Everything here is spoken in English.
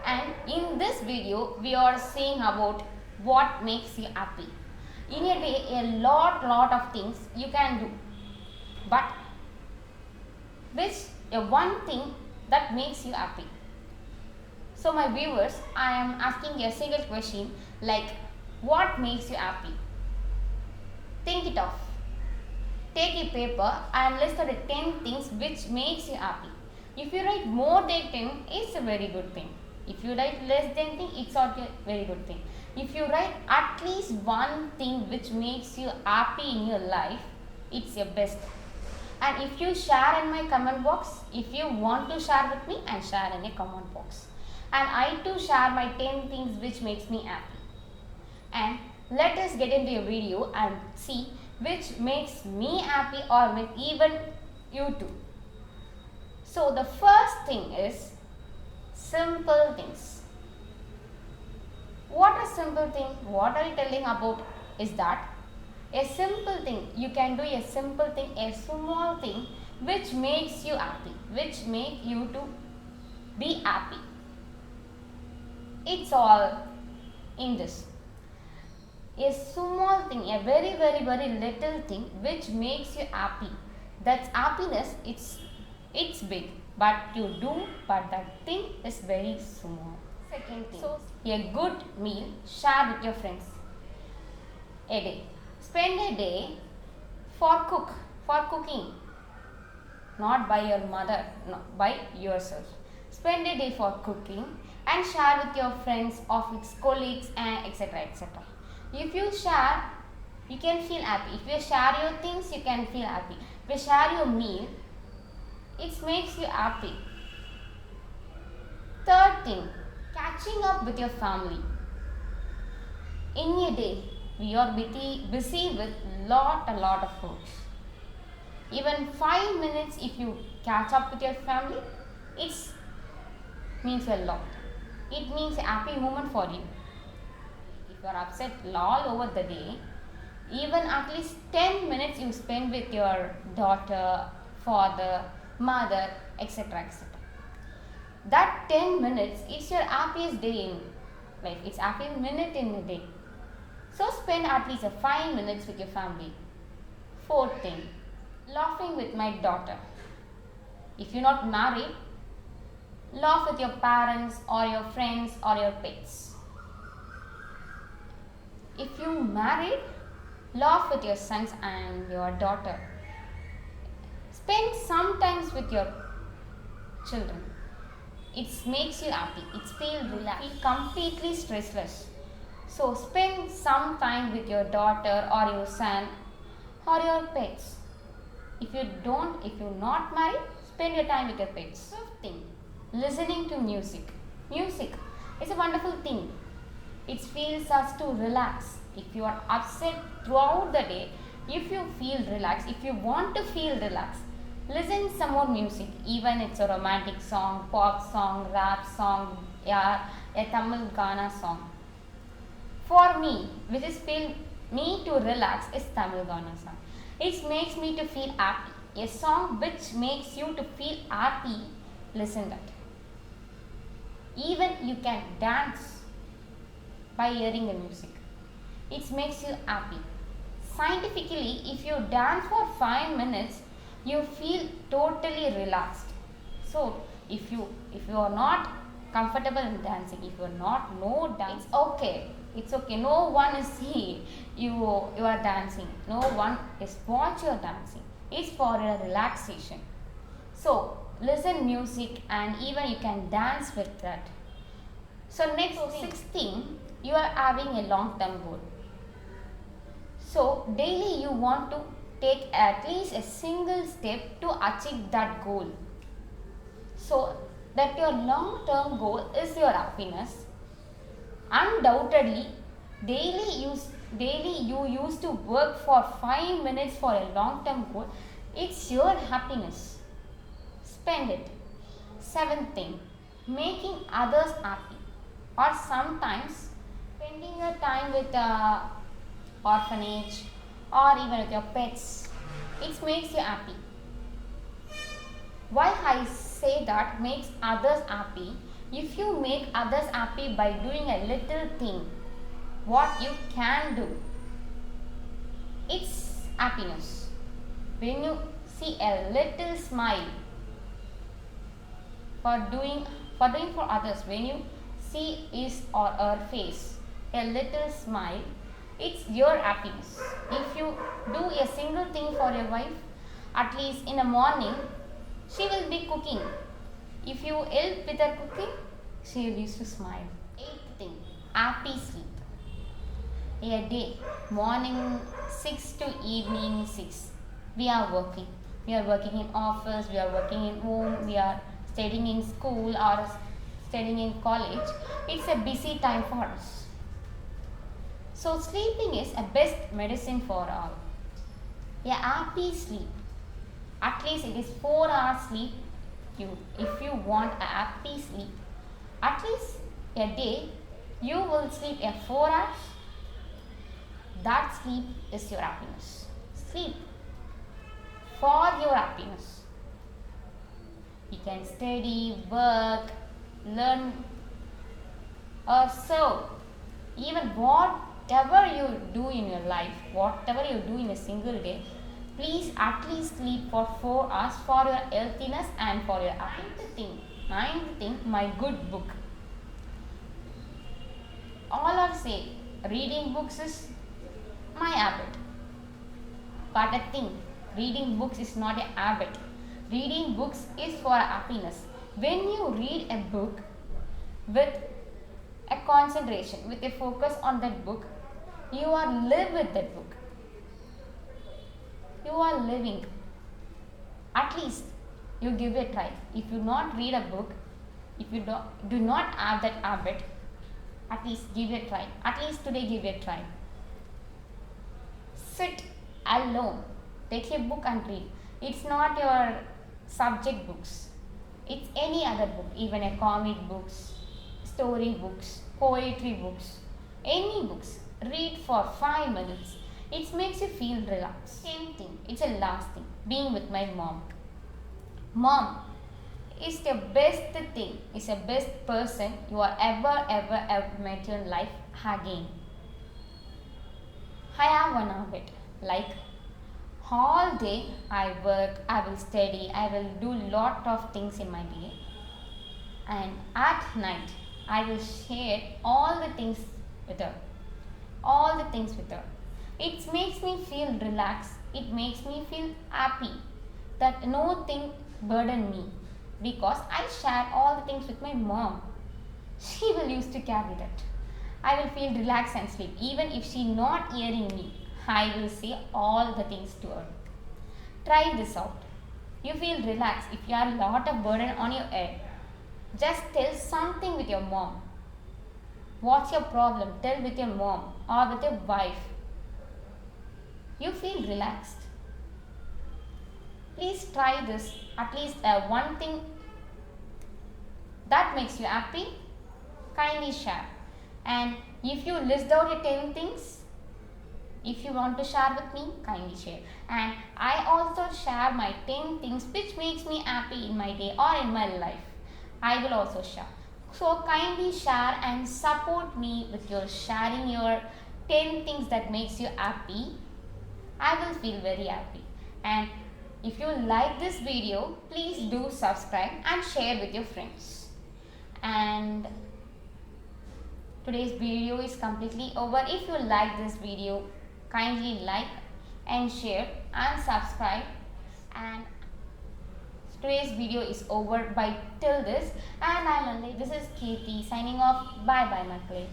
and in this video we are saying about what makes you happy. In a day a lot of things you can do, but which a one thing that makes you happy? So my viewers, I am asking a single question like what makes you happy? Think it off. Take a paper and list out the 10 things which makes you happy. If you write more than 10, it's a very good thing. If you write less than 10, it's not a very good thing. If you write at least one thing which makes you happy in your life, it's your best. And if you share in my comment box, if you want to share with me, and share in a comment box. And I too share my 10 things which makes me happy. And let us get into a video and see which makes me happy or make even you too. So the first thing is simple things. What is simple thing? What are you telling about is that a simple thing, you can do a simple thing, a small thing which makes you happy, which make you to be happy. It's all in this. A small thing, a very little thing which makes you happy. That's happiness, it's big, but you do, but that thing is very small. Second thing, so a good meal share with your friends. A day. Spend a day for cooking. Not by your mother, no, by yourself. Spend a day for cooking and share with your friends, office colleagues, and etc. If you share, you can feel happy. If you share your things, you can feel happy. If you share your meal, it makes you happy. Third thing, catching up with your family. In a day, we are busy with a lot of work. Even 5 minutes if you catch up with your family, it means a lot. It means a happy moment for you. If you are upset all over the day, even at least 10 minutes you spend with your daughter, father, mother, etc. That 10 minutes is your happiest day in life. It's happiest minute in a day. So spend at least 5 minutes with your family. Fourth thing, laughing with my daughter. If you're not married, laugh with your parents or your friends or your pets. If you married, laugh with your sons and your daughter. Spend some time with your children. It makes you happy. It feels relaxed. Feel completely stressless. So spend some time with your daughter or your son or your pets. If you're not married, spend your time with your pets. Fifth thing, listening to music. Music is a wonderful thing. It feels us to relax. If you are upset throughout the day, if you feel relaxed, if you want to feel relaxed, listen some more music. Even it's a romantic song, pop song, rap song, yeah, a Tamil Ghana song. For me, which is feel me to relax, is Tamil Ghana song. It makes me to feel happy. A song which makes you to feel happy, listen that. Even you can dance by hearing the music. It makes you happy. Scientifically, if you dance for 5 minutes, you feel totally relaxed. So if you are not comfortable in dancing, if you are not no dance, it's okay. No one is seeing you are dancing. No one is watch your dancing. It's for a relaxation. So listen music and even you can dance with that. So next sixth thing, you are having a long term goal. So daily you want to take at least a single step to achieve that goal. So that your long term goal is your happiness. Undoubtedly, daily you used to work for 5 minutes for a long term goal. It's your happiness. Spend it. Seventh thing, making others happy, or sometimes spending your time with orphanage or even with your pets. It makes you happy. Why I say that makes others happy? If you make others happy by doing a little thing, what you can do, it's happiness. When you see a little smile for others, when you see his or her face, a little smile, it's your happiness. If you do a single thing for your wife, at least in the morning, she will be cooking. If you help with her cooking, she will used to smile. Eighth thing, happy sleep. A day, morning 6 to evening 6, we are working. We are working in office, we are working in home, we are studying in school or studying in college. It's a busy time for us. So sleeping is a best medicine for all. A happy sleep. At least it is 4 hours sleep. If you want a happy sleep, at least a day you will sleep a 4 hours. That sleep is your happiness. Sleep for your happiness. You can study, work, learn or serve. Even whatever you do in your life, whatever you do in a single day, please at least sleep for 4 hours for your healthiness and for your happiness. Ninth thing, my good book. All are say reading books is my habit. But the thing, reading books is not a habit. Reading books is for happiness. When you read a book with a concentration, with a focus on that book, you are live with that book. You are living. At least you give it a try. If you not read a book, if you do not have that habit, at least give it a try. At least today give it a try. Sit alone. Take a book and read. It's not your subject books. It's any other book, even a comic books, story books, poetry books, any books. Read for 5 minutes. It makes you feel relaxed. Same thing. It's a last thing. Being with my mom. Mom is the best thing. Is the best person you are ever met in life again. I have one habit. Like all day I work, I will study, I will do lot of things in my day. And at night I will share all the things with her. All the things with her. It makes me feel relaxed. It makes me feel happy that no thing burden me because I share all the things with my mom. She will used to carry that. I will feel relaxed and sleep. Even if she not hearing me, I will say all the things to her. Try this out. You feel relaxed. If you have a lot of burden on your head, just tell something with your mom. What's your problem? Tell with your mom or with your wife. You feel relaxed. Please try this. At least one thing that makes you happy, kindly share. And if you list out your 10 things, if you want to share with me, kindly share. And I also share my 10 things which makes me happy in my day or in my life. I will also share. So kindly share and support me with your sharing your 10 things that makes you happy. I will feel very happy. And if you like this video, please do subscribe and share with your friends. And today's video is completely over. If you like this video, kindly like and share and subscribe. And today's video is over by till this. And I'm Anli. This is Kirti signing off. Bye bye, Makkale.